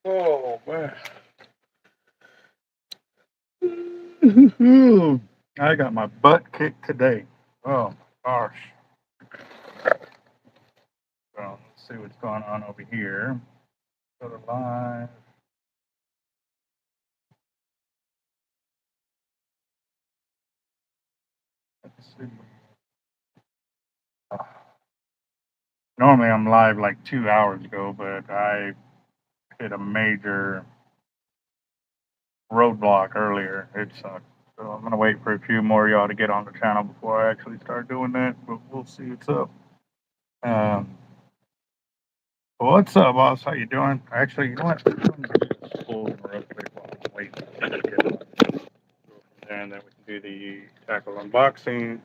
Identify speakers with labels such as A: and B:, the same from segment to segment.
A: Oh man. I got my butt kicked today. Oh my gosh. Well, let's see what's going on over here. Go to live. Let's see. Normally I'm live like 2 hours ago, but I hit a major roadblock earlier. It sucked. So I'm gonna wait for a few more of y'all to get on the channel before I actually start doing that. But we'll see what's up. Um, what's up, boss? How you doing? Actually, you know what? I'm gonna pull real quick while I'm waiting to get on. And then we can do the tackle unboxing.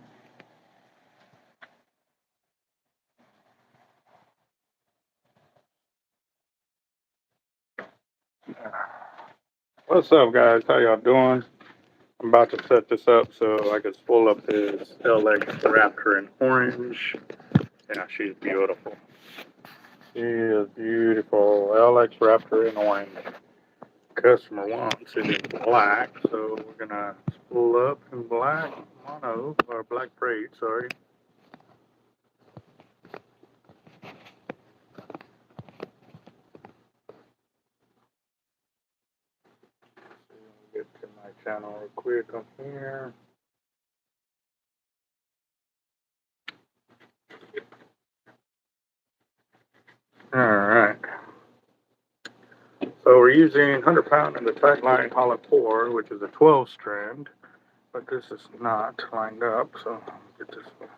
A: What's up, guys? How y'all doing? I'm about to set this up so I can pull up this LX Raptor in orange. Yeah, she's beautiful. She is beautiful. LX Raptor in orange. Customer wants it in black, so we're gonna spool up in black mono or black braid. Sorry. Get to my channel real quick on here. All right. So we're using 100 pound in the TyPigPatrol hollow core, which is a 12 strand, but this is not lined up. So I'll get this one.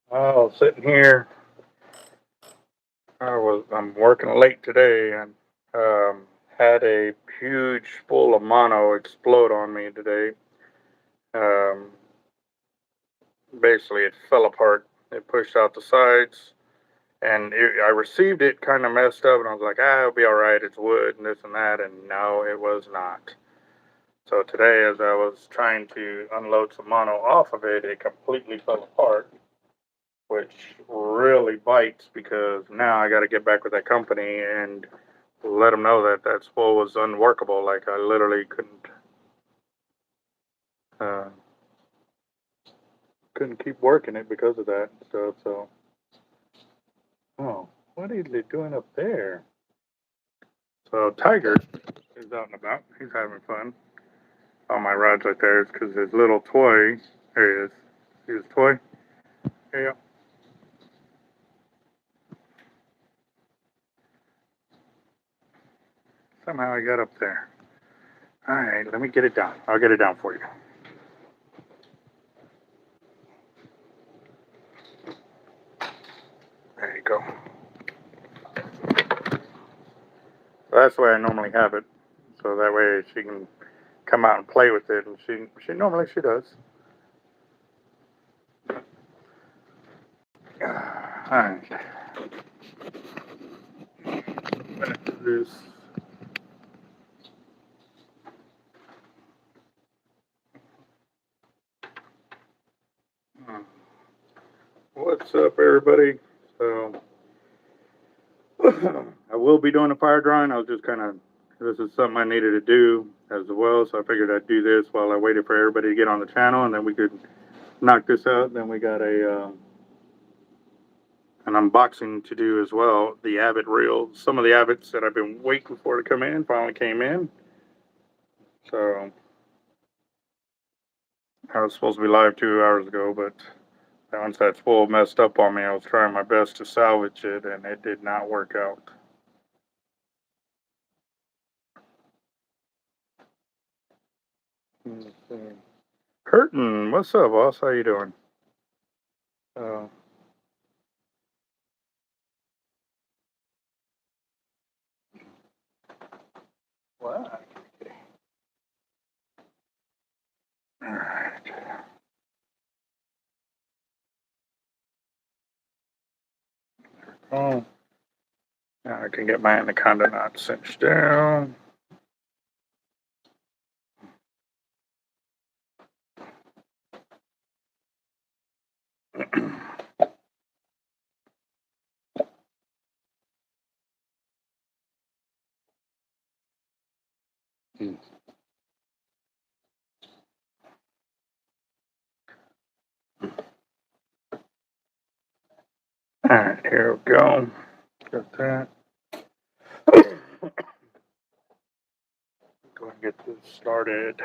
A: Oh, sitting here. I'm working late today and had a huge spool of mono explode on me today. Um, Basically, it fell apart. It pushed out the sides, and I received it kind of messed up, and I was like, it'll be all right. It's wood and this and that, and no, it was not. So today, as I was trying to unload some mono off of it, it completely fell apart, which really bites because now I got to get back with that company and let them know that that spool was unworkable. Like I literally uh, couldn't keep working it because of that stuff. So, oh, what is it doing up there? So Tiger is out and about. He's having fun. On my rods right there is because his little toy. There he is. See his toy? Yeah. Somehow I got up there. All right, let me get it down. I'll get it down for you. There you go. So that's the way I normally have it. So that way she can come out and play with it, and she normally she does. All right. This. What's up, everybody? So I will be doing a fire drawing. I was just kind of this is something I needed to do as well, so I figured I'd do this while I waited for everybody to get on the channel, and then we could knock this out. Then we got a an unboxing to do as well. The Avid reels, some of the Avids that I've been waiting for to come in finally came in. So I was supposed to be live 2 hours ago, but once that spool messed up on me, I was trying my best to salvage it, and it did not work out. Curtin, what's up, boss? How you doing? Uh, what? All right. Oh, now I I can get my anaconda knot cinched down. Alright, here we go. Got that. Go and get this started.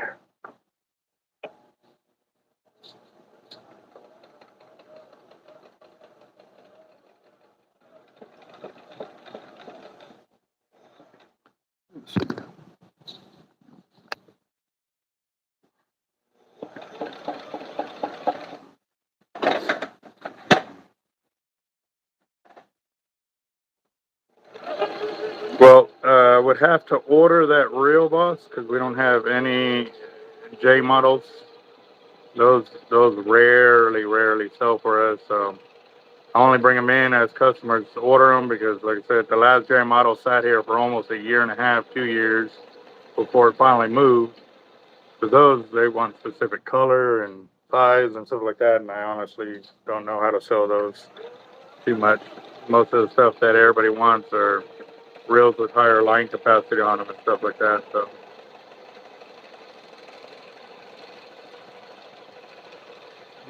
A: Well, I would have to order that reel, boss, because we don't have any J models. Those rarely sell for us. So I only bring them in as customers order them because, like I said, the last J model sat here for almost a year and a half, 2 years before it finally moved. For those, they want specific color and size and stuff like that, and I honestly don't know how to sell those too much. Most of the stuff that everybody wants are reels with higher line capacity on them and stuff like that. So,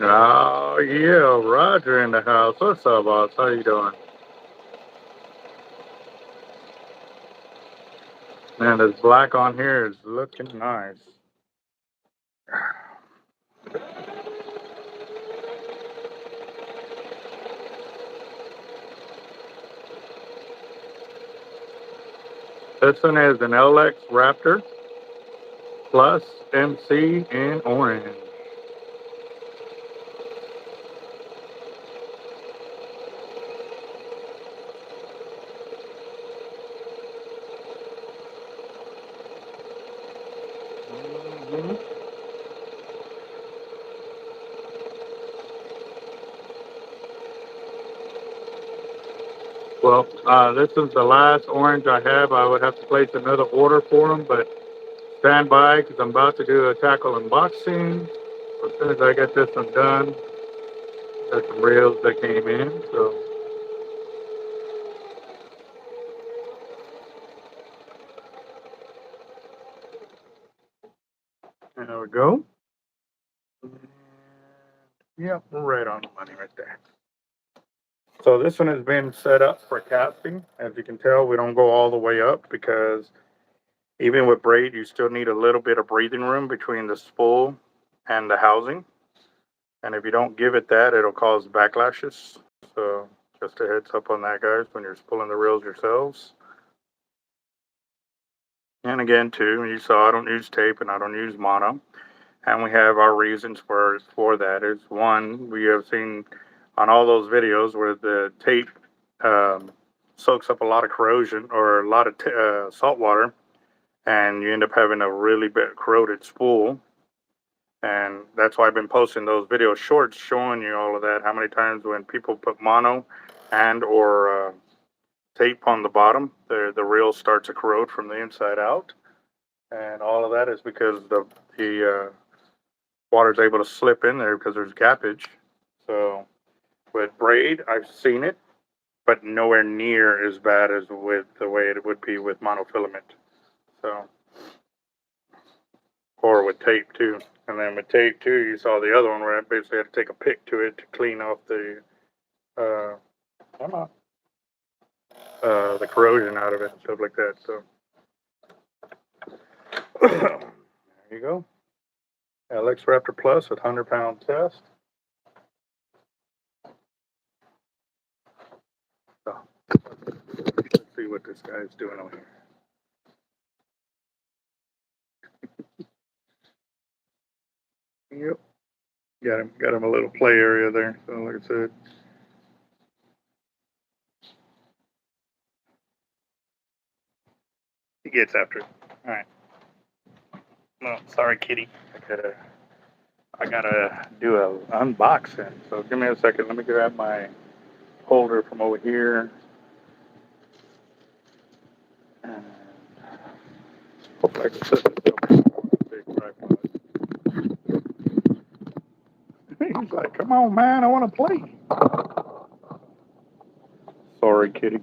A: oh yeah, Roger in the house. What's up, boss? How you doing? Man, this black on here is looking nice. This one is an LX Raptor Plus MC in orange. Well, this is the last orange I have. I would have to place another order for them, but stand by because I'm about to do a tackle unboxing. As soon as I get this one done, there's some reels that came in. So there we go. Yep, right on the money right there. So this one has been set up for casting. As you can tell, we don't go all the way up because even with braid, you still need a little bit of breathing room between the spool and the housing. And if you don't give it that, it'll cause backlashes. So just a heads up on that, guys, when you're spooling the reels yourselves. And again, too, you saw I don't use tape and I don't use mono. And we have our reasons for that. Is one, we have seen on all those videos where the tape soaks up a lot of corrosion or a lot of salt water, and you end up having a really bit corroded spool. And that's why I've been posting those video shorts showing you all of that. How many times when people put mono and or tape on the bottom, the reel starts to corrode from the inside out. And all of that is because the water's able to slip in there because there's gappage. So with braid, I've seen it, but nowhere near as bad as with the way it would be with monofilament. So, or with tape too. And then with tape too, you saw the other one where I basically had to take a pick to it to clean off the the corrosion out of it and stuff like that. So there you go. LX Raptor Plus with 100-pound test. So let's see what this guy's doing over here. Yep. Got him a little play area there. So like I said. He gets after it. Alright. No, sorry kitty. I gotta do a unboxing. So give me a second. Let me grab my holder from over here. Hopefully I can set this up on a big tripod. He's like, come on, man, I want to play. Sorry, kitty.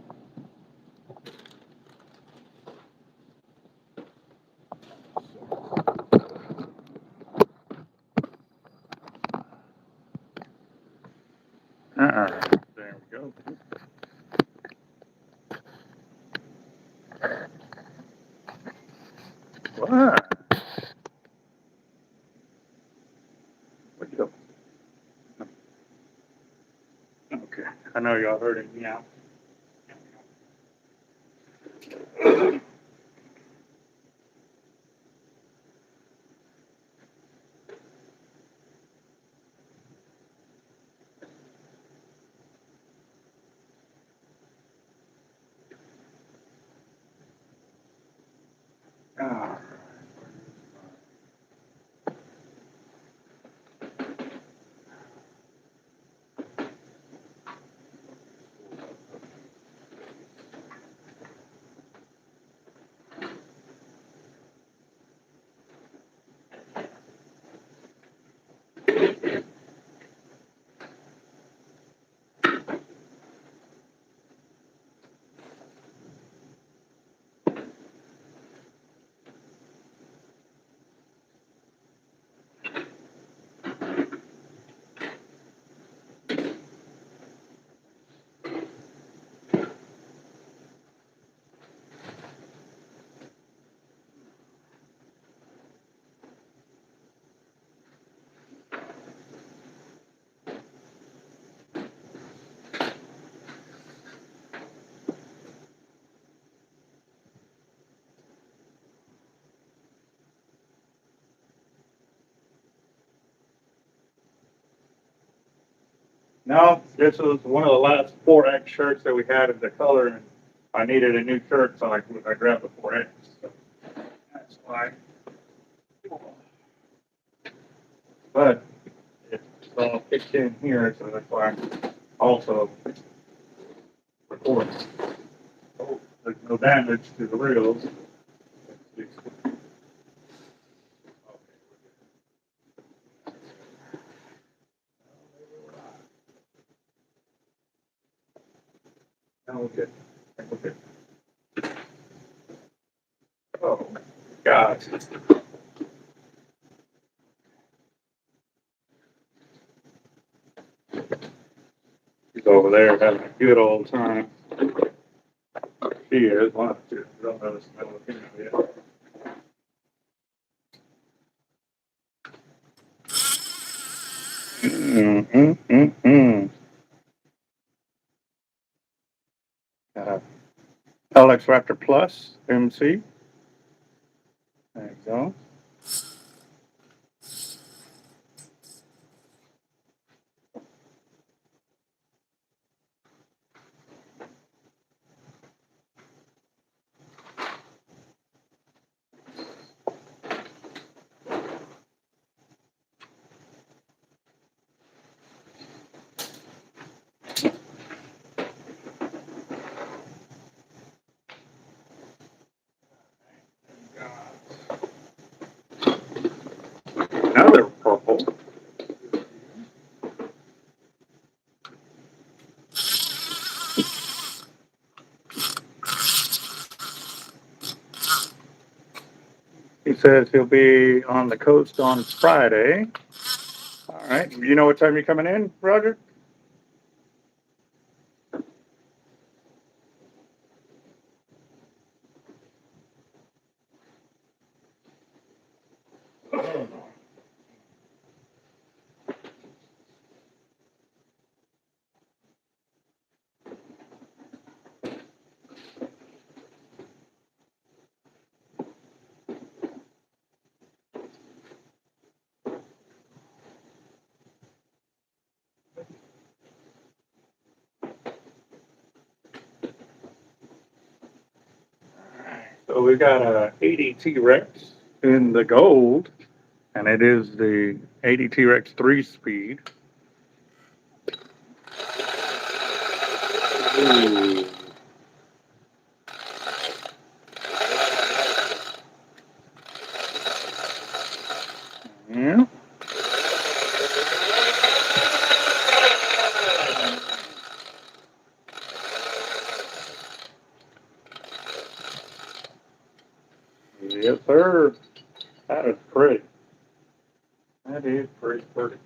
A: There we go. What? Where'd you go? Okay, I know y'all heard it meow. Ah. No, this was one of the last 4X shirts that we had in the color, and I needed a new shirt, so I grabbed the 4X. So that's why. But it's all kicked in here, so that's why I'm also recording. Oh, there's no damage to the reels. Okay. Okay. Oh, God. He's over there having a good old time. She is. One of the two. Don't know the smell of him yet. LX Raptor Plus MC. There you go. Another purple. He says he'll be on the coast on Friday. All right. You know what time you're coming in, Roger? So we got a 80 T-Rex in the gold, and it is the 80 T-Rex 3-speed. Ooh. Yes, sir. That is pretty. That is pretty pretty.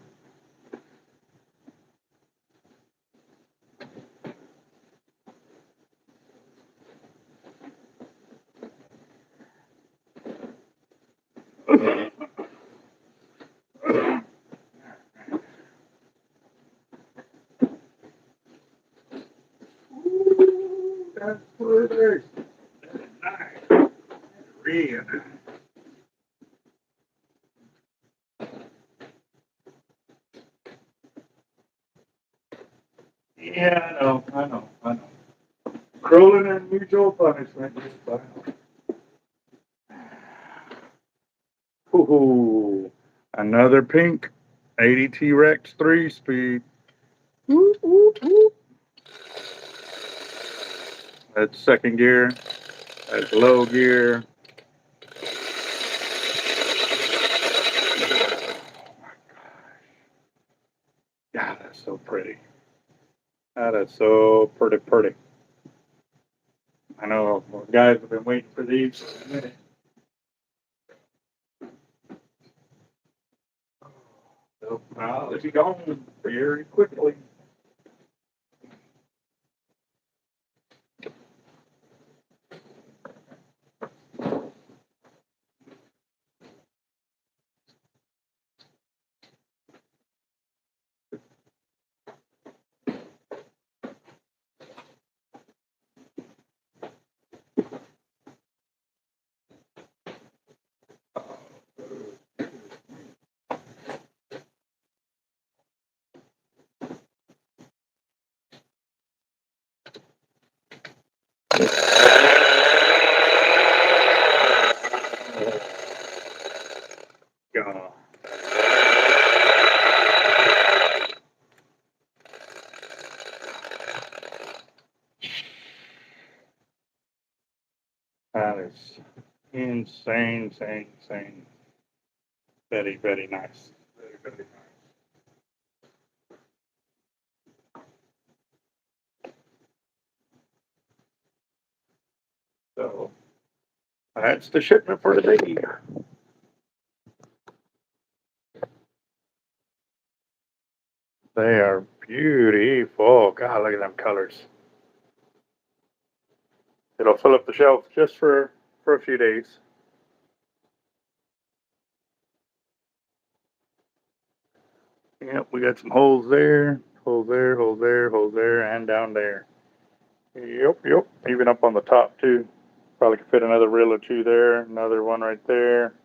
A: That's pretty. Nice. Really nice. Yeah, I know. Cruel and unusual punishment. Ooh, another pink 80 T-Rex 3-speed. Whoop, whoop, whoop. That's second gear. That's low gear. God, that's so pretty. That is so pretty, pretty. I know guys have been waiting for these for a minute. So I'll let you go very quickly. Yeah. That is insane. Very, very nice. Very, very nice. So that's the shipment for today. They are beautiful. God, look at them colors. It'll fill up the shelf just for a few days. Yep, we got some holes there, holes there, holes there, holes there, and down there. Yep. Even up on the top too. Probably could fit another reel or two there. Another one right there.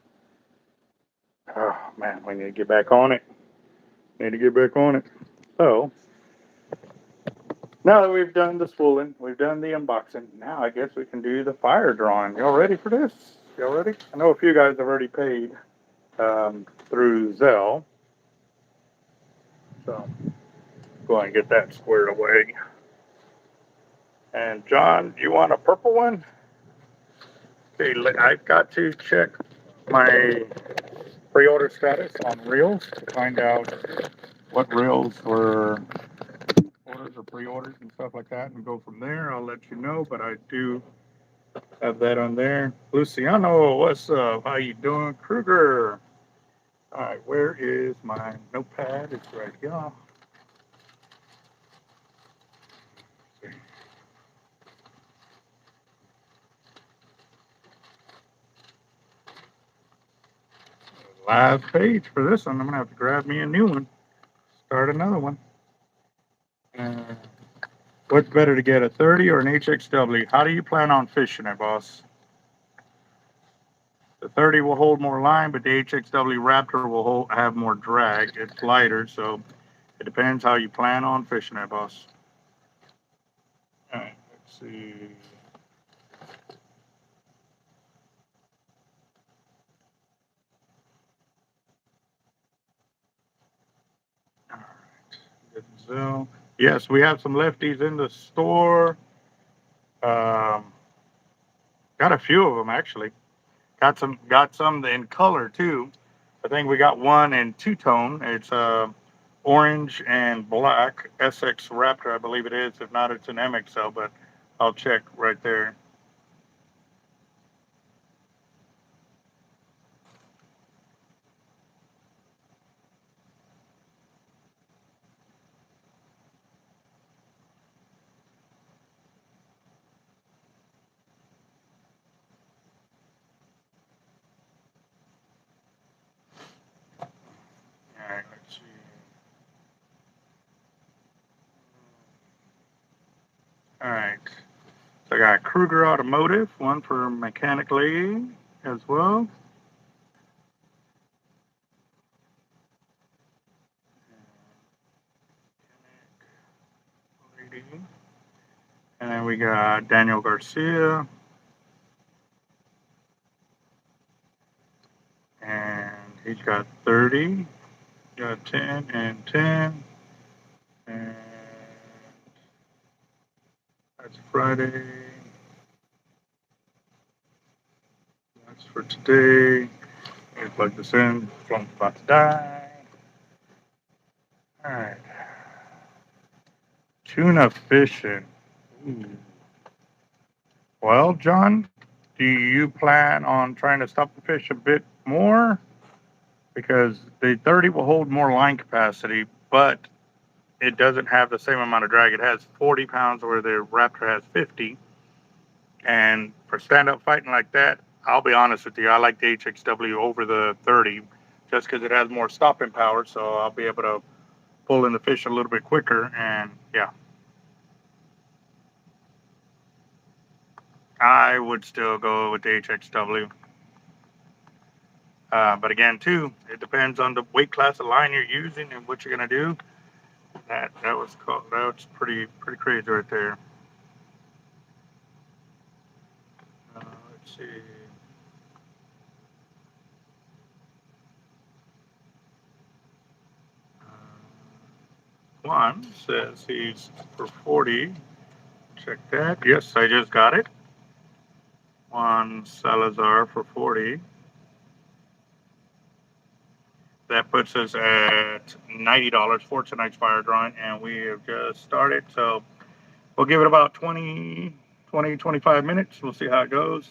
A: Oh man, we need to get back on it. So now that we've done the spooling, we've done the unboxing. Now I guess we can do the fire drawing. Y'all ready for this? Y'all ready? I know a few guys have already paid through Zelle. So go ahead and get that squared away. And John, you want a purple one? Okay, I've got to check my pre-order status on reels to find out what reels were orders or pre-orders and stuff like that, and go from there. I'll let you know, but I do have that on there. Luciano, what's up? How you doing? Kruger. All right, where is my notepad? It's right here. Live page for this one. I'm gonna have to grab me a new one. Start another one. Uh, what's better to get, a 30 or an HXW? How do you plan on fishing it, boss? The 30 will hold more line, but the HXW Raptor will have more drag. It's lighter, so it depends how you plan on fishing it, boss. All right, let's see. All right, so yes, we have some lefties in the store. Got a few of them actually. Got some in color too. I think we got one in two-tone. It's orange and black SX Raptor, I believe it is. If not, it's an MXL, but I'll check right there. I got Kruger Automotive, one for mechanically as well. And then we got Daniel Garcia. And he's got 30. Got 10 and 10. And that's Friday. That's for today. Let me plug this in. Phone's about to die. All right. Tuna fishing. Ooh. Well, John, do you plan on trying to stop the fish a bit more? Because the 30 will hold more line capacity, but it doesn't have the same amount of drag. It has 40 pounds where the Raptor has 50. And for stand-up fighting like that, I'll be honest with you, I like the HXW over the 30 just because it has more stopping power, so I'll be able to pull in the fish a little bit quicker, and yeah. I would still go with the HXW. But again, too, it depends on the weight class of line you're using and what you're gonna do. That was cool. That was pretty crazy right there. Let's see. One says he's for 40. Check that. Yes, I just got it. Juan Salazar for 40. That puts us at $90 for tonight's fire drawing, and we have just started. So we'll give it about 25 minutes. We'll see how it goes.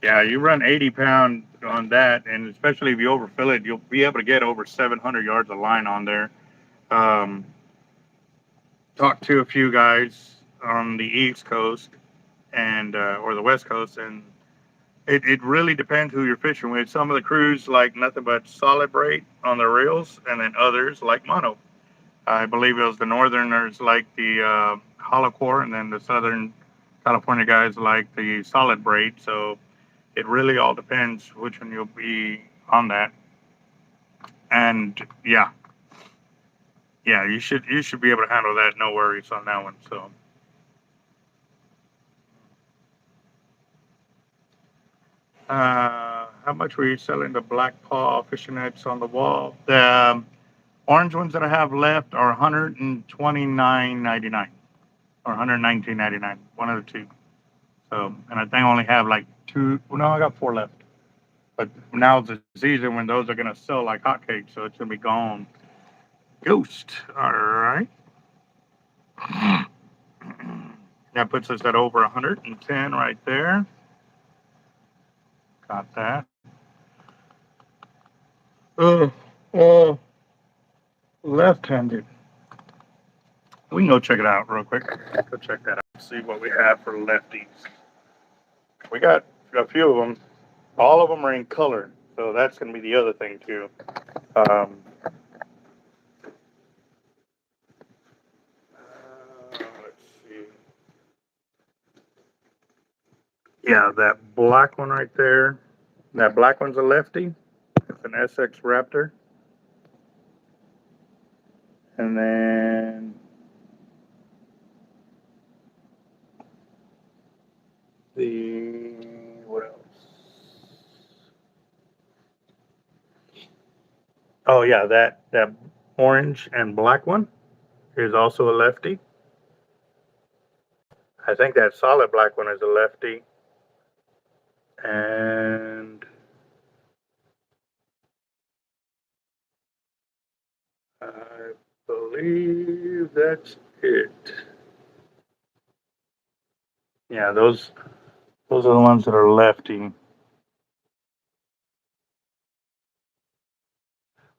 A: Yeah, you run 80 pound on that, and especially if you overfill it, you'll be able to get over 700 yards of line on there. Talked to a few guys on the East Coast and or the West Coast, and it really depends who you're fishing with. Some of the crews like nothing but solid braid on the reels, and then others like mono. I believe it was the Northerners like the hollow core, and then the Southern California guys like the solid braid. So it really all depends which one you'll be on that. And yeah, you should be able to handle that. No worries on that one. So. How much were you selling the black paw fishing nets on the wall? The orange ones that I have left are $129.99 or $119.99, one of the two. So, and I think I only have like two. Well, no, I got 4 left. But now's the season when those are gonna sell like hotcakes, so it's gonna be gone. Ghost. All right. That puts us at over 110 right there. Got that. Left-handed. We can go check it out real quick. Go check that out. See what we have for lefties. We got a few of them. All of them are in color, so that's going to be the other thing too. Let's see. Yeah, that black one right there. That black one's a lefty. It's an SX Raptor. And then what else? Oh yeah, that orange and black one is also a lefty. I think that solid black one is a lefty. And I believe that's it. Yeah, those are the ones that are lefty.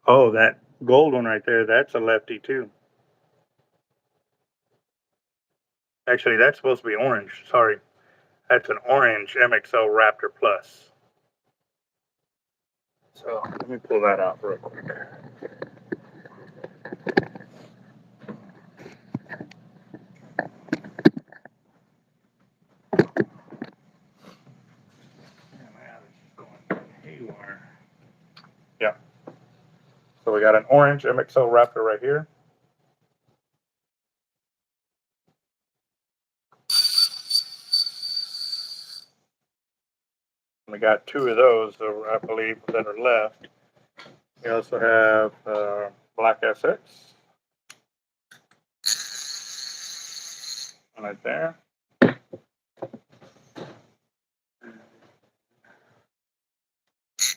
A: Oh, that gold one right there, that's a lefty too. Actually, that's supposed to be orange. Sorry. That's an orange MXO Raptor Plus. So let me pull that out real quick. Yeah. So we got an orange MXL Raptor right here. We got two of those, I believe, that are left. We also have black SX. Right there.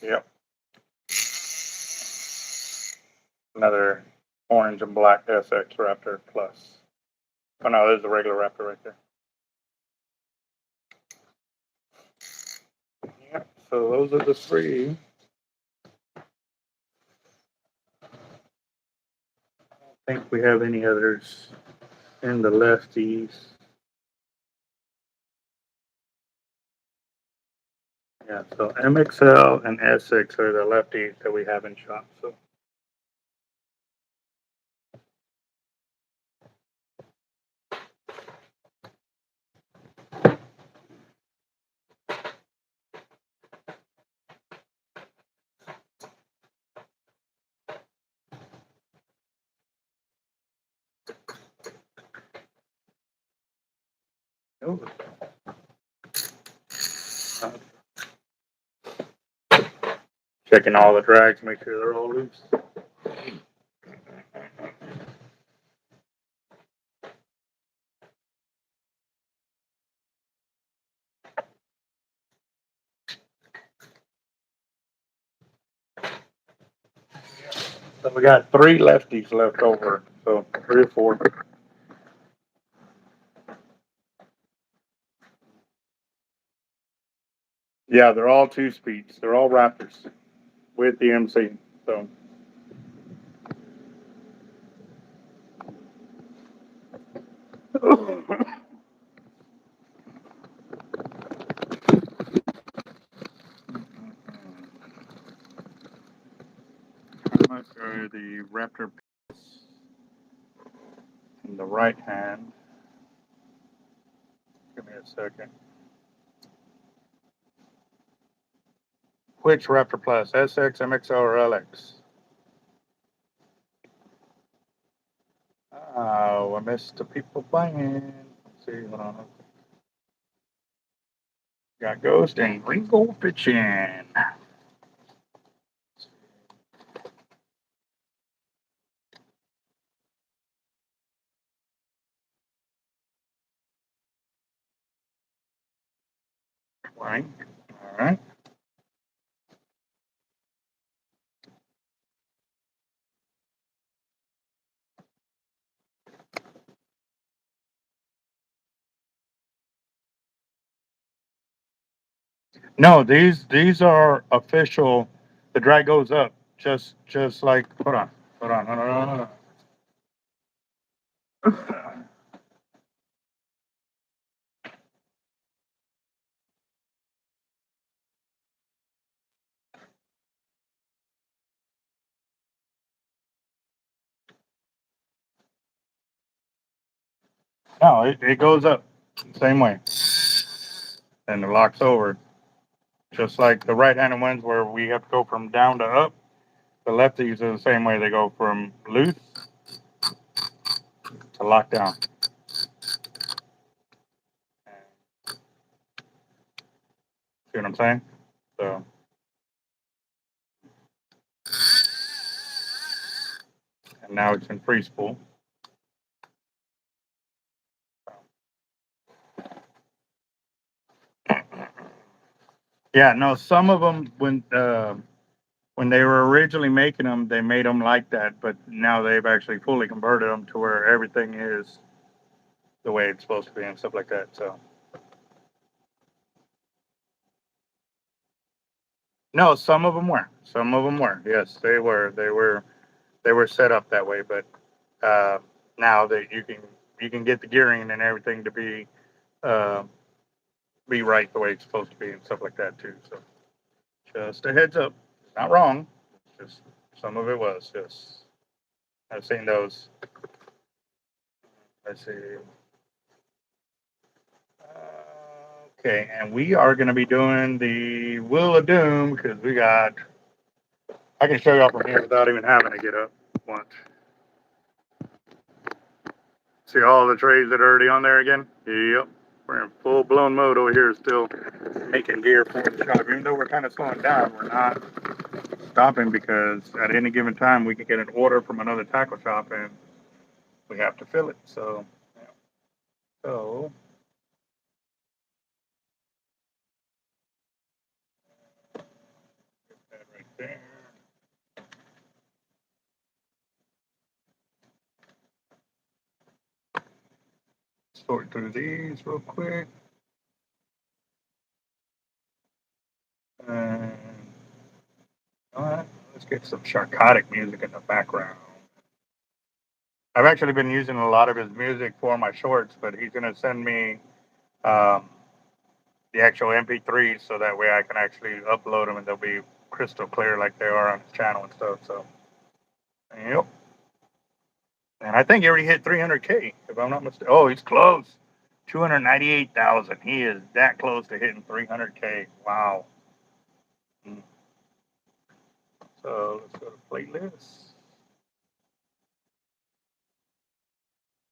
A: Yep. Another orange and black SX Raptor Plus. Oh no, there's a regular Raptor right there. Yep. So those are the three. I don't think we have any others in the lefties. Yeah, so MXL and SX are the lefties that we have in shop. So. Checking all the drags, make sure they're all loose. So we got three lefties left over, so 3 or 4. Yeah, they're all 2-speeds. They're all Raptors with the MC. So. How much are the Raptor in the right hand? Give me a second. Which Raptor Plus? SX, MXL, or LX? Oh, I missed the people playing. Let's see, hold on. Got Ghost and Ringo Fitchin. Right. All right. No, these are official. The drag goes up, just like. Hold on. No, it goes up same way, and it locks over, just like the right-handed ones where we have to go from down to up. The lefties are the same way. They go from loose to lock down. See what I'm saying? So. And now it's in free spool. Yeah, no, some of them when they were originally making them, they made them like that, but now they've actually fully converted them to where everything is the way it's supposed to be and stuff like that. So. No, some of them were. Some of them were. Yes, they were. They were set up that way, but now that you can get the gearing and everything to uh, be right the way it's supposed to be and stuff like that too. So just a heads up. Not wrong. Just some of it was. Yes. I've seen those. Let's see. Okay, and we are going to be doing the Wheel of Doom because we got. I can show y'all from here without even having to get up once. See all the trays that are already on there again? Yep. We're in full blown mode over here, still making gear for the shop. Even though we're kind of slowing down, we're not stopping because at any given time we can get an order from another tackle shop and we have to fill it. So, so that right there. Sort through these real quick. And all right, let's get some Sharkotic music in the background. I've actually been using a lot of his music for my shorts, but he's gonna send me the actual MP3s so that way I can actually upload them and they'll be crystal clear like they are on his channel and stuff. So, yep. And I think he already hit 300K, if I'm not mistaken. Oh, he's close. 298,000. He is that close to hitting 300K. Wow. So let's go to playlists.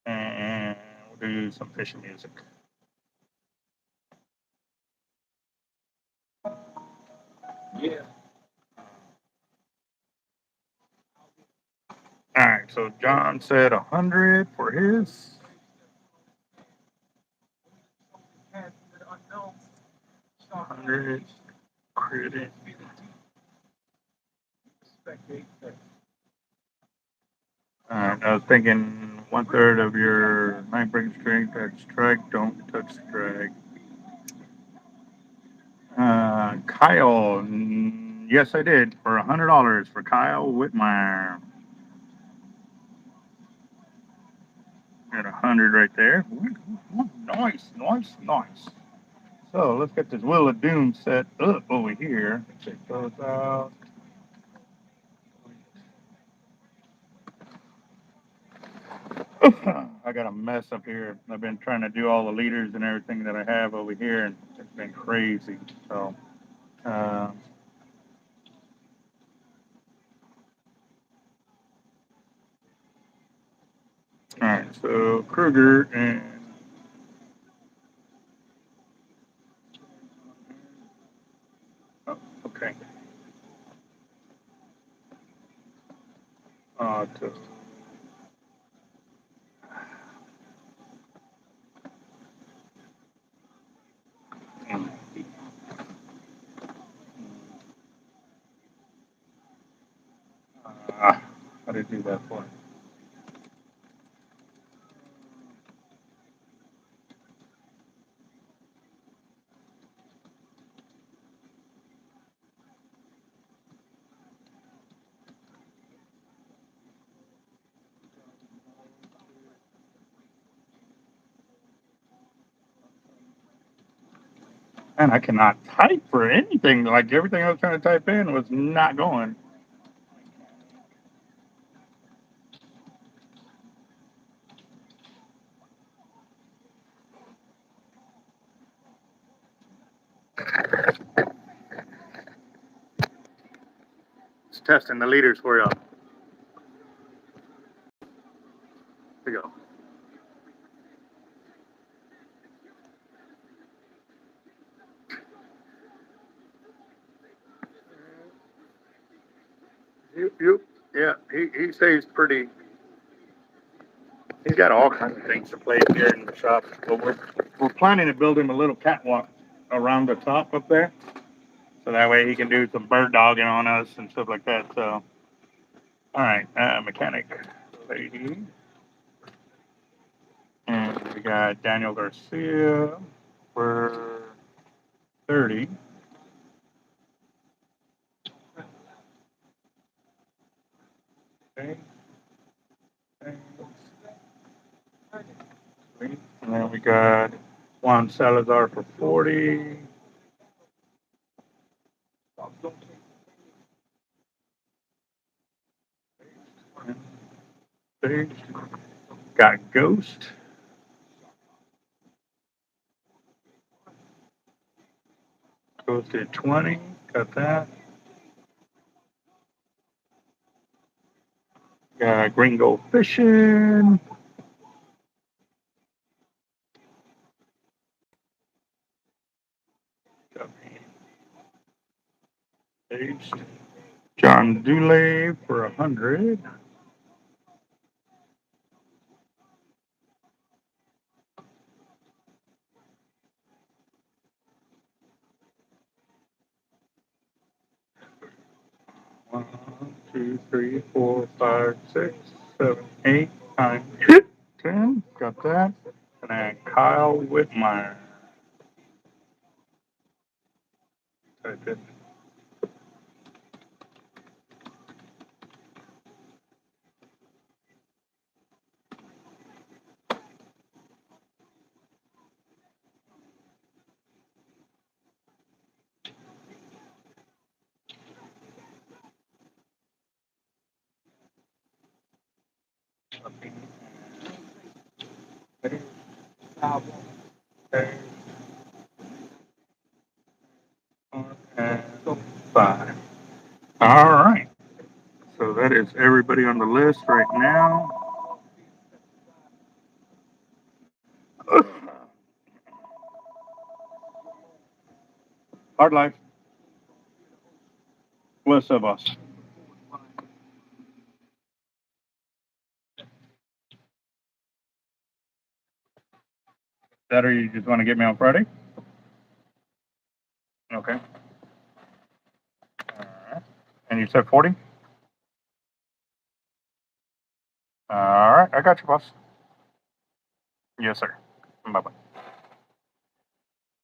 A: And we'll do some fishing music. Yeah. All right, so John said 100 for his. 100 credit. All right, I was thinking 1/3 of your line breaking strength, touch strike, don't touch strike. Kyle, yes, I did for $100 for Kyle Whitmire. Got 100 right there. Ooh, nice, nice, nice. So let's get this Wheel of Doom set up over here. Check those out. I got a mess up here. I've been trying to do all the leaders and everything that I have over here, and it's been crazy. So, all right. So Kruger and oh, okay. To, how did I do that for? And I cannot type for anything. Like everything I was trying to type in was not going. It's testing the leaders for y'all. Here we go. Yep. Yeah, he stays pretty. He's got all kinds of things to play here in the shop. But we're planning to build him a little catwalk around the top up there, so that way he can do some bird dogging on us and stuff like that. So, all right, mechanic lady, and we got Daniel Garcia for 30. Okay. And then we got Juan Salazar for 40. Got Ghost. Ghost at 20. Got that. Got Gringo Fishing. Got Aged. John Dooley for 100. One, 2, 3, 4, 5, 6, 7, 8, 9, 10. Got that. And then Kyle Whitmire. Type it. And 5. All right. So that is everybody on the list right now. Hard life. What's up, boss? That or you just want to get me on Friday? Okay. All right. And you said 40? All right. I got you, boss. Yes, sir. Bye-bye.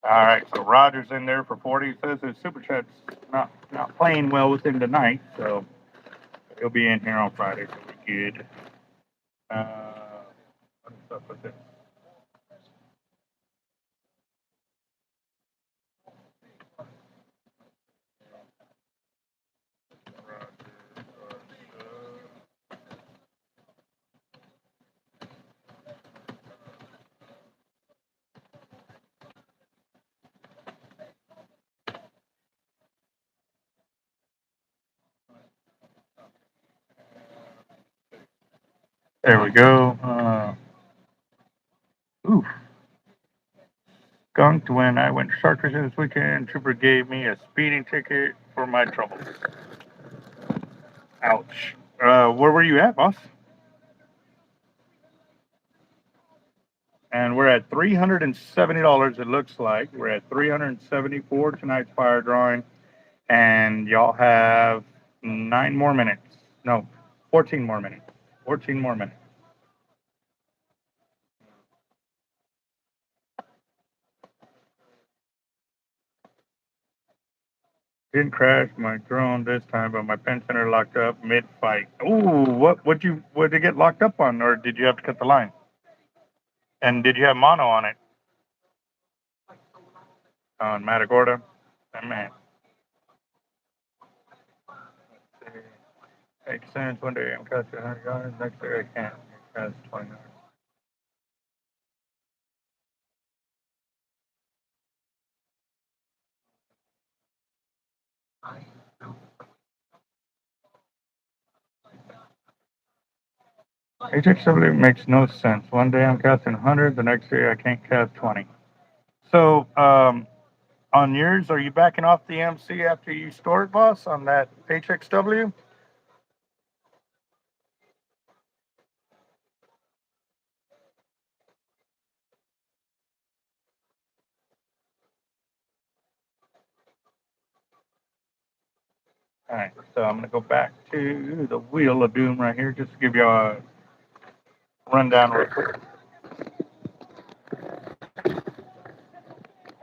A: All right. So Roger's in there for 40. He says his super chat's not playing well with him tonight, so he'll be in here on Friday, so we're good. What's up with it? There we go. Oof. Skunked when I went shark fishing this weekend. Trooper gave me a speeding ticket for my troubles. Ouch. Where were you at, boss? And we're at $370, it looks like. We're at $374 tonight's fire drawing. And y'all have 9 more minutes. No, 14 more minutes. 14 more minutes. Didn't crash my drone this time, but my pen center locked up mid-fight. Ooh, what did it get locked up on, or did you have to cut the line? And did you have mono on it? On Matagorda? Oh, man. Makes sense. One day I'm casting 100 yards, next day I can't. Cast 20 yards. HXW makes no sense. One day I'm casting 100, the next day I can't cast 20. So, on yours, are you backing off the MC after you store it, boss, on that HXW? All right, so I'm going to go back to the Wheel of Doom right here just to give you a rundown real quick.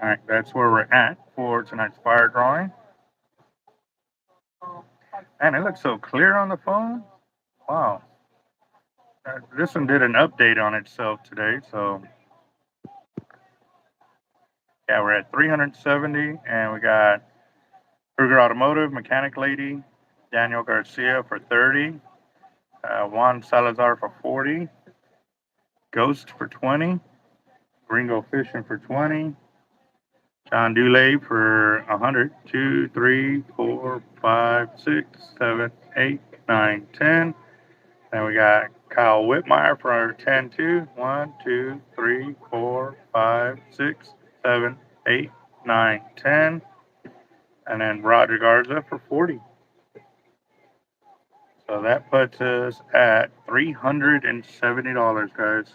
A: All right, that's where we're at for tonight's fire drawing. And it looks so clear on the phone. Wow. This one did an update on itself today, so yeah, we're at 370, and we got Kruger Automotive, Mechanic Lady, Daniel Garcia for 30. Juan Salazar for 40. Ghost for 20. Gringo Fishing for 20. John Dulay for 100. 2, 3, 4, 5, 6, 7, 8, 9, 10. Then we got Kyle Whitmire for 10 too. 1, 2, 3, 4, 5, 6, 7, 8, 9, 10. And then Roger Garza for 40. So that puts us at $370, guys.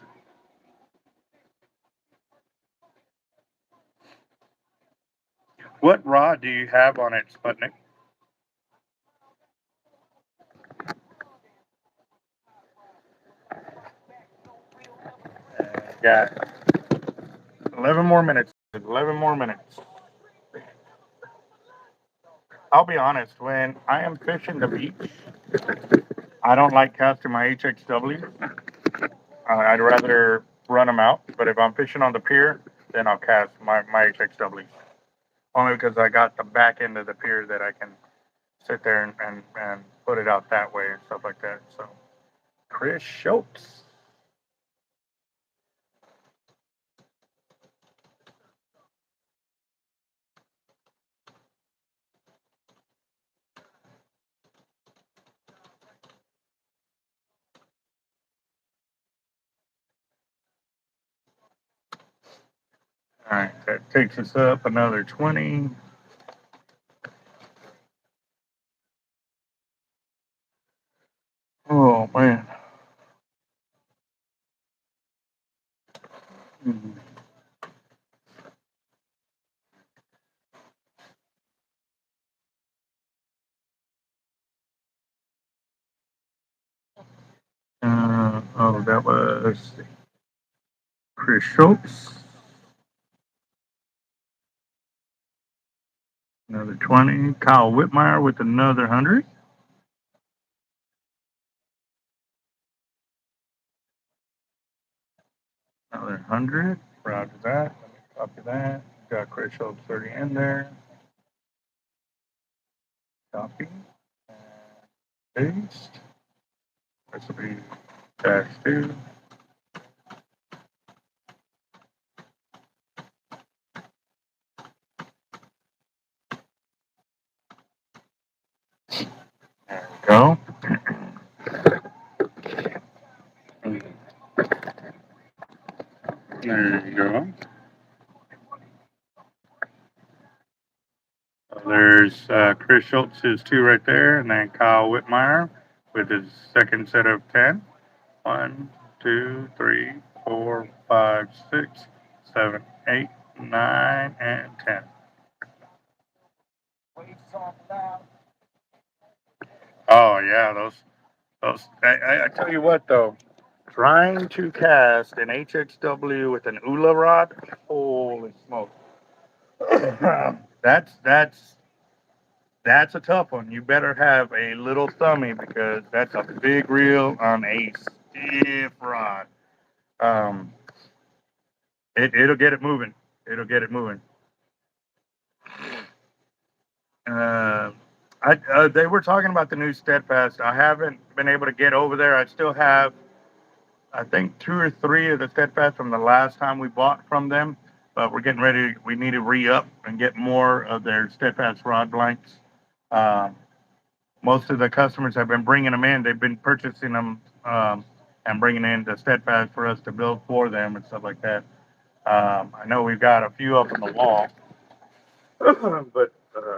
A: What rod do you have on it, Sputnik? Got 11 more minutes. 11 more minutes. I'll be honest, when I am fishing the beach, I don't like casting my HXW. I'd rather run them out. But if I'm fishing on the pier, then I'll cast my HXW. Only because I got the back end of the pier that I can sit there and put it out that way and stuff like that. So, Chris Schultz. All right, that takes us up another 20. Oh, man. Mhm. That was Chris Schultz. Another 20. Kyle Whitmire with another 100. Another 100. Roger that. Let me copy that. Got Chris Schultz 30 in there. Copy. And paste. This will be dash 2. There we go. There you go. There's Chris Schultz's 2 right there, and then Kyle Whitmire with his second set of 10. 1, 2, 3, 4, 5, 6, 7, 8, 9, and 10. Oh yeah, those. I tell you what though, trying to cast an HXW with an ULA rod, holy smoke, that's that's a tough one. You better have a little thummy because that's a big reel on a stiff rod. Um, it'll get it moving. It'll get it moving. Uh, they were talking about the new Steadfast. I haven't been able to get over there. I still have, I think, 2 or 3 of the Steadfast from the last time we bought from them. But we're getting ready. We need to re-up and get more of their Steadfast rod blanks. Um, Most of the customers have been bringing them in. They've been purchasing them and bringing in the Steadfast for us to build for them and stuff like that. I know we've got a few up on the wall, but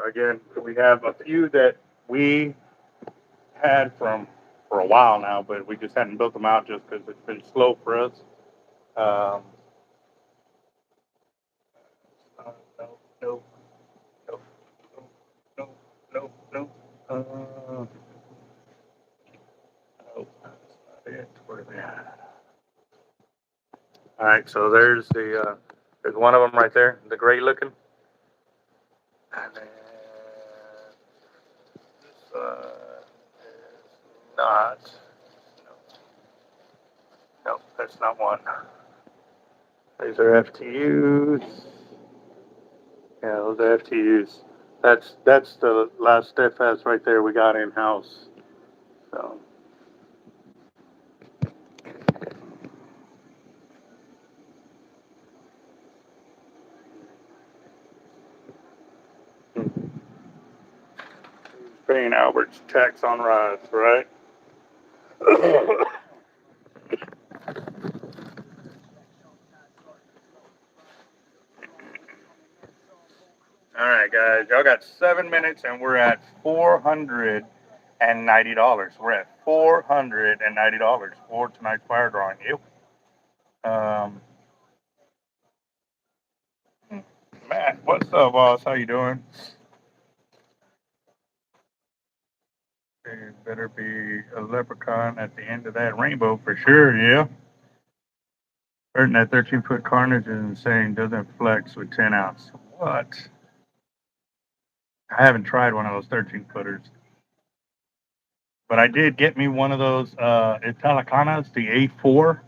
A: again, we have a few that we had from for a while now, but we just hadn't built them out just because it's been slow for us. Um, no, no, no, no, no, no. No, that's not it. Where are they at? All right, so there's one of them right there, the gray looking, and then this is not. No, that's not one. These are FTUs. Yeah, those are FTUs. That's the last Steadfast right there we got in house. So Albert's tax on rods, right? All right, guys, y'all got 7 minutes, and we're at $490. We're at $490 for tonight's fire drawing. Yep. Matt, what's up, boss? How you doing? There better be a leprechaun at the end of that rainbow for sure. Yeah. Hurting that 13-foot carnage is insane. Doesn't flex with 10 ounce. What? I haven't tried one of those 13-footers. But I did get me one of those Italicanas, the A4,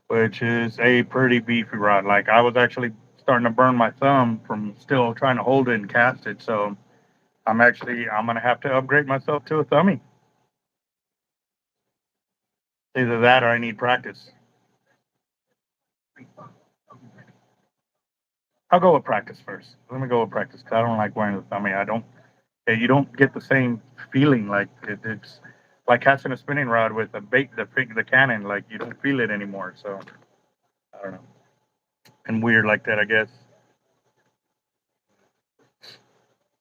A: which is a pretty beefy rod. Like, I was actually starting to burn my thumb from still trying to hold it and cast it. So I'm going to have to upgrade myself to a thumbie. Either that or I need practice. I'll go with practice first. Let me go with practice because I don't like wearing the thumbie. You don't get the same feeling. Like it's like casting a spinning rod with the cannon. Like you don't feel it anymore. So I don't know. And weird like that, I guess.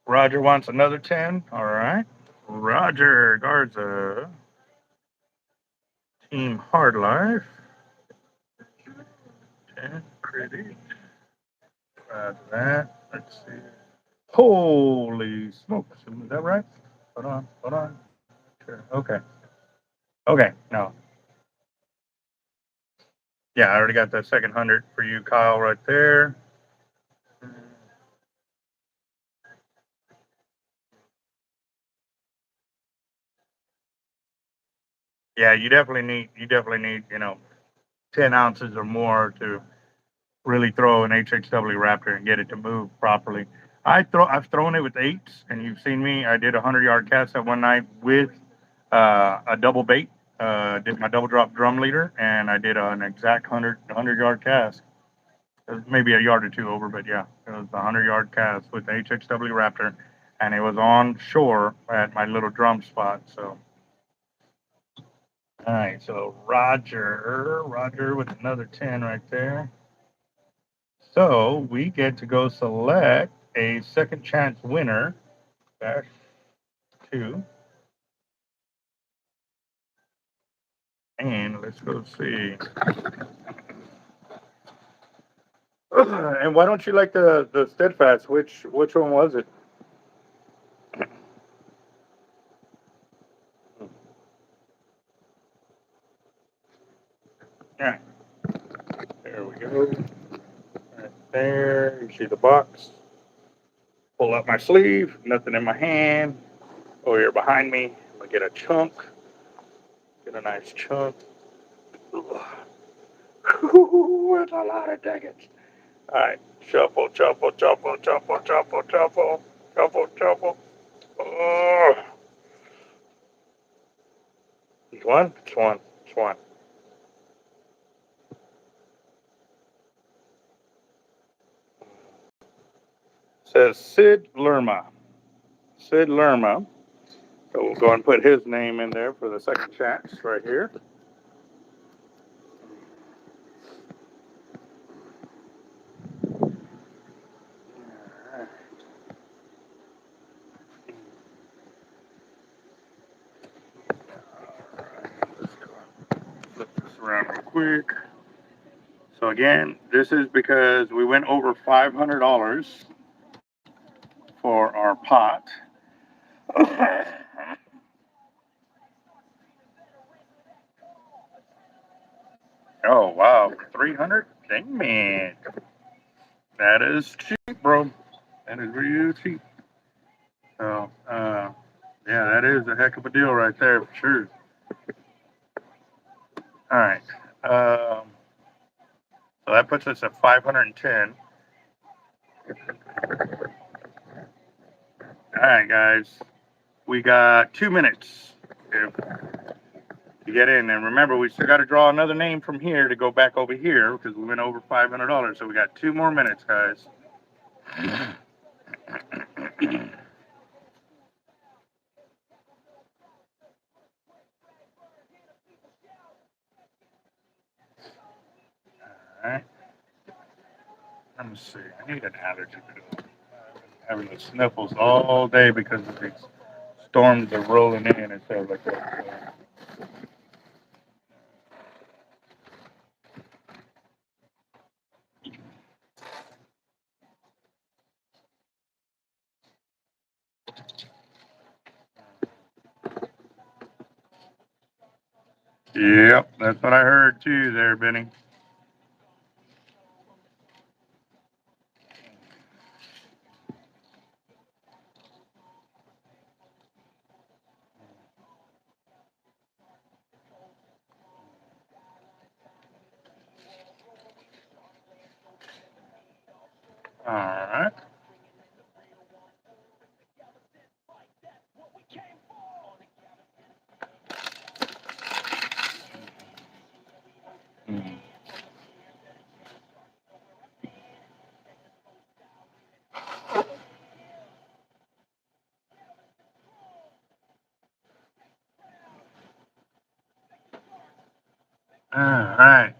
A: Roger wants another 10. All right. Roger Garza. Team Hard Life. 10 credit. That. Let's see. Holy smokes. Is that right? Hold on. Sure. Okay. No. Yeah, I already got that second 100 for you, Kyle, right there. Yeah, you definitely need 10 ounces or more to really throw an HXW Raptor and get it to move properly. I've thrown it with 8s, and you've seen me. I did a 100-yard cast that one night with a double bait. Did my double drop drum leader, and I did an exact 100-yard cast. It was maybe a yard or two over, but yeah, it was a 100-yard cast with the HXW Raptor, and it was on shore at my little drum spot. So, all right, so Roger with another 10 right there. So we get to go select a second chance winner. Dash 2. And let's go see. And why don't you like the Steadfast? Which one was it? Yeah. There we go. Right there. You see the box. Pull up my sleeve. Nothing in my hand. Oh, you're behind me. I'm gonna get a chunk. Get a nice chunk. Ooh, it's a lot of tickets. All right. Shuffle. Oh. It's one. Says Sid Lerma. So we'll go and put his name in there for the second chance right here. Let's flip this around real quick. So again, this is because we went over $500 for our pot. Oh wow, 300? Dang man, that is cheap, bro. That is real cheap. So yeah, that is a heck of a deal right there for sure. All right. So that puts us at 510. All right, guys. We got 2 minutes to get in. And remember, we still got to draw another name from here to go back over here because we went over $500. So we got 2 more minutes, guys. Alright. Let me see. I need an allergy pill. I've been having the sniffles all day because of these storms are rolling in and stuff like that. Yep, that's what I heard too there, Benny. All right. Mm. All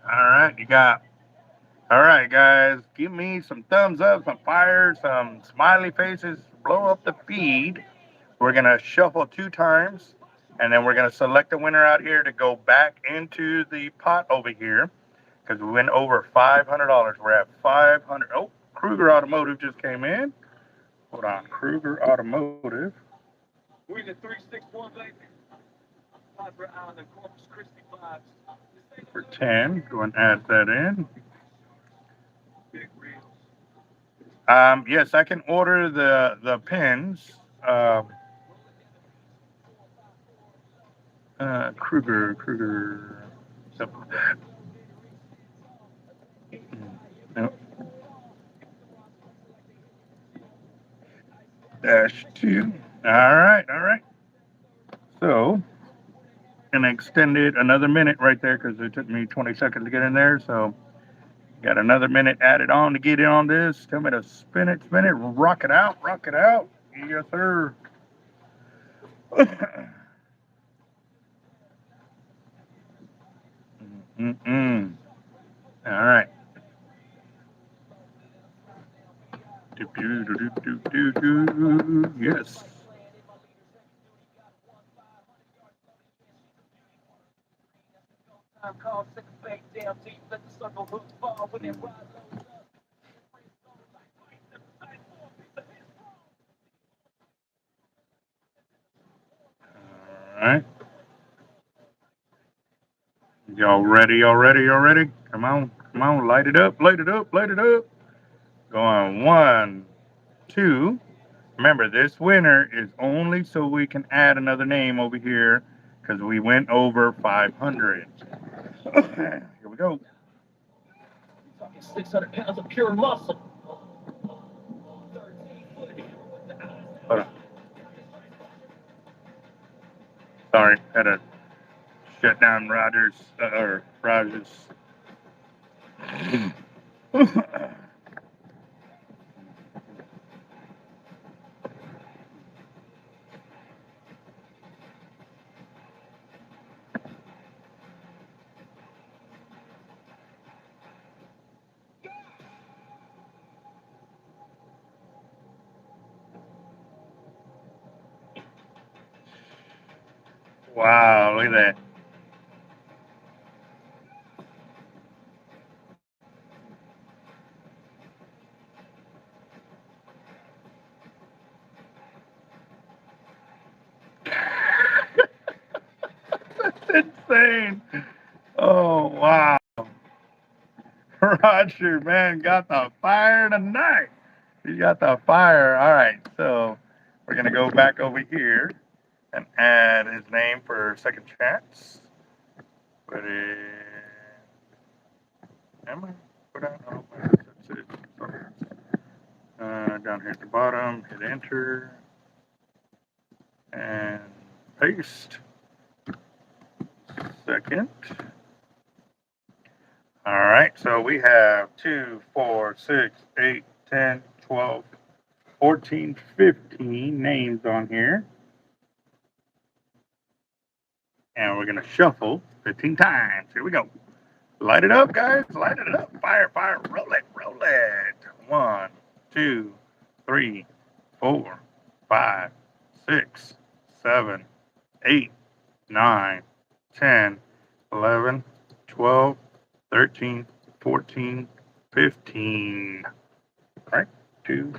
A: right, you got. All right, guys, give me some thumbs up, some fire, some smiley faces, blow up the feed. We're gonna shuffle 2 times, and then we're gonna select a winner out here to go back into the pot over here because we went over $500. We're at 500. Oh, Kruger Automotive just came in. Hold on, Kruger Automotive.
B: We're in the 361, baby. Fiber Island, Corpus Christi vibes.
A: For 10, go and add that in.
B: Big reels.
A: Yes, I can order the pins. Kruger. So, no, -2. All right. So, gonna extend it another minute right there because it took me 20 seconds to get in there. So, got another minute added on to get in on this. Tell me to spin it, rock it out. Yes, sir. Mm-mm. All right. Yes.
B: I'm called sick fake down deep, let the circle hook fall when it rides.
A: All right. Y'all ready? Come on, light it up. Going 1, 2. Remember, this winner is only so we can add another name over here because we went over 500. Here we go.
B: 600 pounds of pure muscle.
A: Hold on. Sorry, had to shut down Rogers. Wow, look at that. That's insane. Oh, wow. Roger, man, got the fire tonight. You got the fire. All right, so we're going to go back over here and add his name for second chance. Put it. Am I? Put out? Oh, that's it. Down here at the bottom, hit enter and paste. Second. All right, so we have 2, 4, 6, 8, 10, 12, 14, 15 names on here. And we're going to shuffle 15 times. Here we go. Light it up, guys. Light it up. Fire, fire. Roll it, roll it. 1, 2, 3, 4, 5, 6, 7, 8, 9, 10, 11, 12, 13, 14, 15. All right. 2,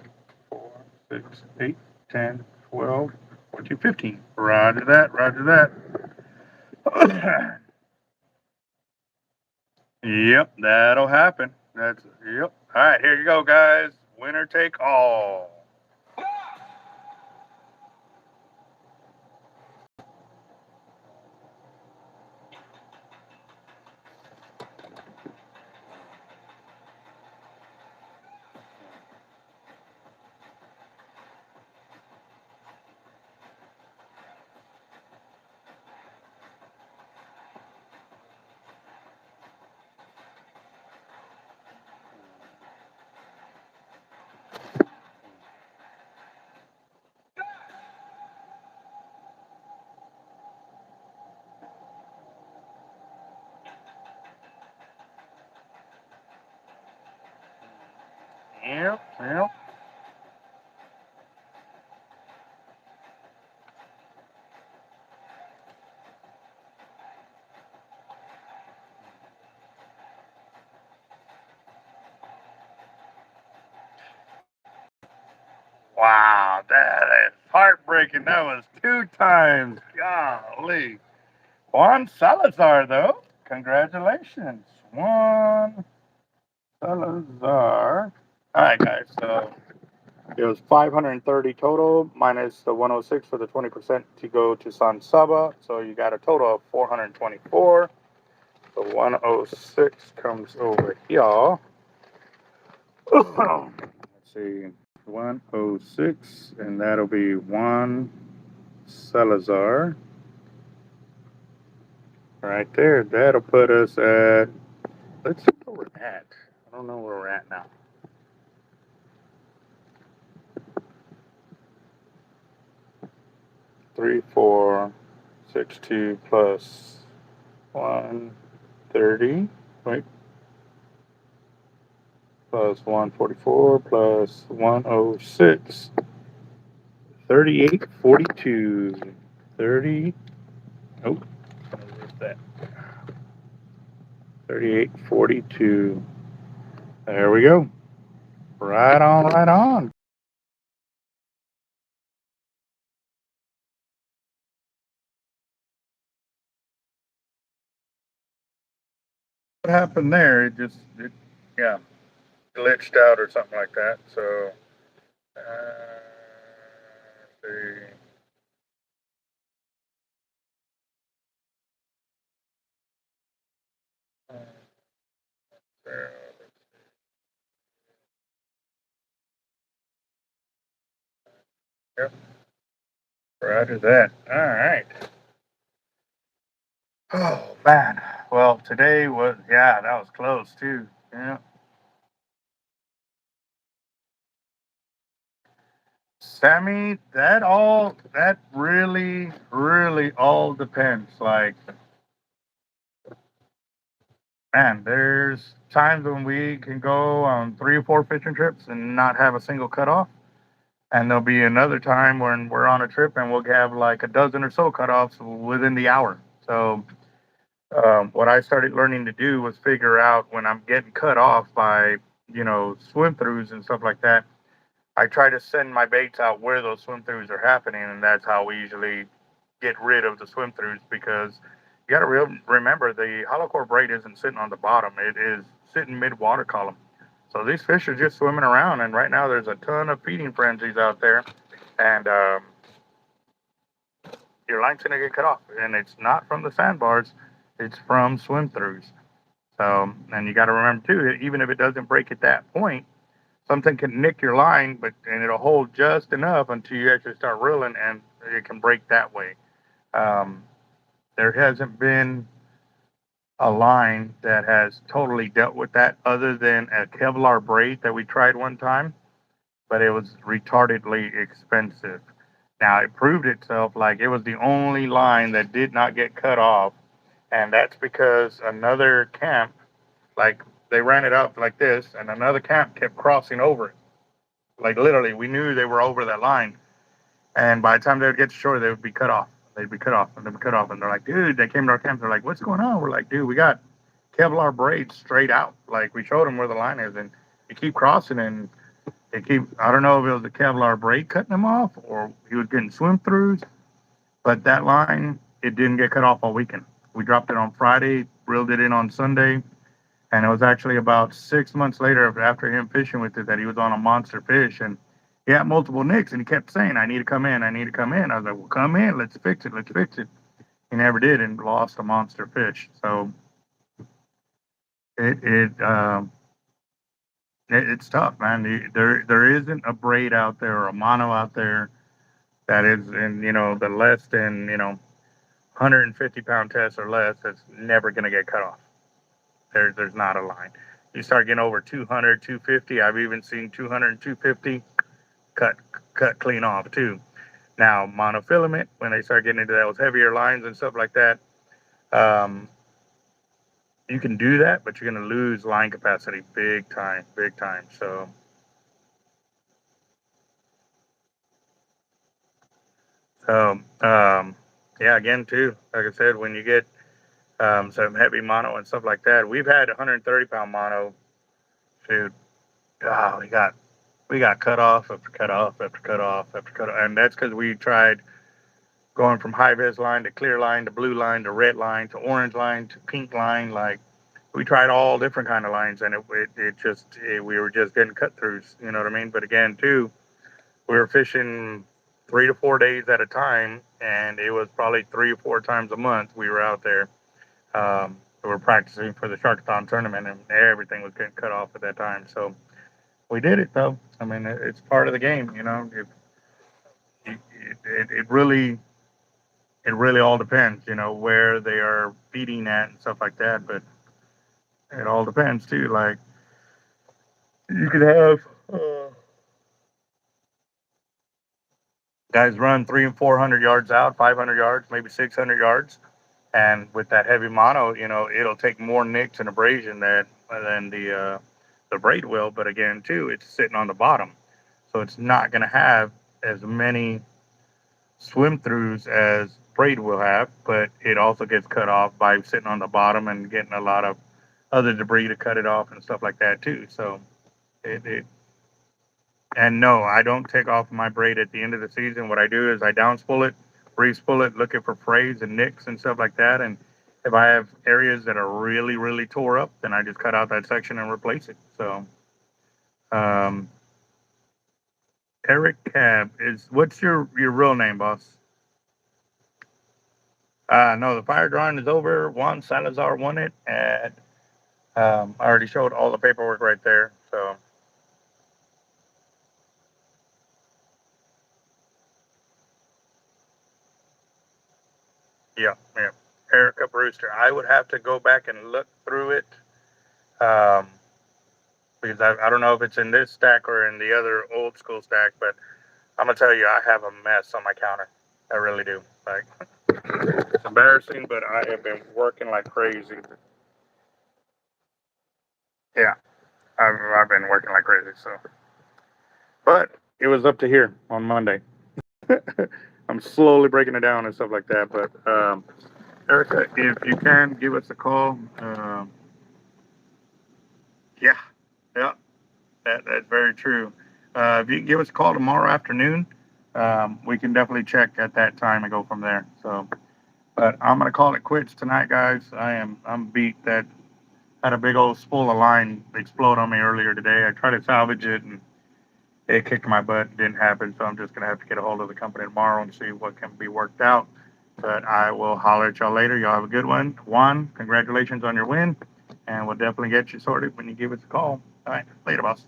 A: 4, 6, 8, 10, 12, 14, 15. Roger that. Roger that. Yep, that'll happen. Yep. All right, here you go, guys. Winner take all. Yep, yep. Wow, that is heartbreaking. That was 2 times. Golly. Juan Salazar, though. Congratulations. Juan Salazar. All right, guys. So it was 530 total minus the 106 for the 20% to go to San Saba. So you got a total of 424. So 106 comes over here. Let's see. 106, and that'll be Juan Salazar. Right there. That'll put us at, let's see where we're at. I don't know where we're at now. Three, 4, 6, 2 plus 130. Wait. Plus 144 plus 106. 3842. 30. Oh, where's that? 3842. There we go. Right on, right on. What happened there? Yeah, glitched out or something like that. So, let's see. There, yep, roger that. All right. Oh man. Well, today was, yeah, that was close too. Yeah. Sammy, that really, really all depends. Like, man, there's times when we can go on 3 or 4 fishing trips and not have a single cutoff. And there'll be another time when we're on a trip and we'll have like a dozen or so cutoffs within the hour. So, what I started learning to do was figure out when I'm getting cut off by, swim throughs and stuff like that. I try to send my baits out where those swim throughs are happening, and that's how we usually get rid of the swim throughs because you got to remember the hollow core braid isn't sitting on the bottom; it is sitting mid water column. So these fish are just swimming around, and right now there's a ton of feeding frenzies out there, and your line's gonna get cut off, and it's not from the sandbars; it's from swim throughs. So, and you got to remember too, even if it doesn't break at that point, something can nick your line, and it'll hold just enough until you actually start reeling, and it can break that way. Um, there hasn't been a line that has totally dealt with that other than a Kevlar braid that we tried one time, but it was retardedly expensive. Now it proved itself like it was the only line that did not get cut off, and that's because another camp Like they ran it up like this, and another camp kept crossing over it. Like literally, we knew they were over that line, and by the time they would get to shore, they would be cut off. They'd be cut off, and they'd be cut off, and they're like, dude, they came to our camp. They're like, what's going on? We're like, dude, we got Kevlar braids straight out. Like we showed them where the line is, and you keep crossing, and they keep. I don't know if it was the Kevlar braid cutting them off, or he was getting swim throughs, but that line it didn't get cut off all weekend. We dropped it on Friday, reeled it in on Sunday, and it was actually about 6 months later after him fishing with it that he was on a monster fish, and he had multiple nicks, and he kept saying, I need to come in, I need to come in. I was like, well, come in, let's fix it, let's fix it. He never did and lost a monster fish. So it, it, um, it's tough, man. There isn't a braid out there or a mono out there that is in, the less than, 150-pound test or less that's never going to get cut off. There's not a line. You start getting over 200, 250. I've even seen 200 and 250 cut clean off too. Now monofilament, when they start getting into those heavier lines and stuff like that, um, you can do that, but you're going to lose line capacity big time, big time. So, yeah, again too, like I said, when you get some heavy mono and stuff like that, we've had 130-pound mono. Dude, oh, we got cut off after cut off after cut off after cut off, and that's because we tried going from high vis line to clear line to blue line to red line to orange line to pink line. Like we tried all different kind of lines, and we were just getting cut throughs. You know what I mean? But again, too, we were fishing 3 to 4 days at a time, and it was probably 3 or 4 times a month we were out there. We were practicing for the Sharkotic tournament, and everything was getting cut off at that time. So we did it though. I mean, it's part of the game, it really all depends, where they are feeding at and stuff like that. But it all depends too. Like you could have guys run 300 and 400 yards out, 500 yards, maybe 600 yards, and with that heavy mono, it'll take more nicks and abrasion than the braid will. But again, too, it's sitting on the bottom, so it's not going to have as many swim throughs as braid will have, but it also gets cut off by sitting on the bottom and getting a lot of other debris to cut it off and stuff like that too. So it and no, I don't take off my braid at the end of the season. What I do is I down spool it, re-spool it, looking for frays and nicks and stuff like that. And if I have areas that are really, really tore up, then I just cut out that section and replace it. So, um, Eric Cab what's your real name, boss? No, the fire drawing is over. Juan Salazar won it at. I already showed all the paperwork right there. So, yeah, yeah. Erica Brewster. I would have to go back and look through it, um, because I don't know if it's in this stack or in the other old school stack. But I'm gonna tell you, I have a mess on my counter. I really do. Like, it's embarrassing, but I have been working like crazy. Yeah, I've been working like crazy. So, but it was up to here on Monday. I'm slowly breaking it down and stuff like that. But Erica, if you can give us a call, yeah, yeah, that's very true. If you can give us a call tomorrow afternoon, we can definitely check at that time and go from there. So, but I'm gonna call it quits tonight, guys. I'm beat. That had a big old spool of line explode on me earlier today. I tried to salvage it and it kicked my butt. It didn't happen, so I'm just gonna have to get a hold of the company tomorrow and see what can be worked out. But I will holler at y'all later. Y'all have a good one. Juan, congratulations on your win, and we'll definitely get you sorted when you give us a call. All right, later, boss.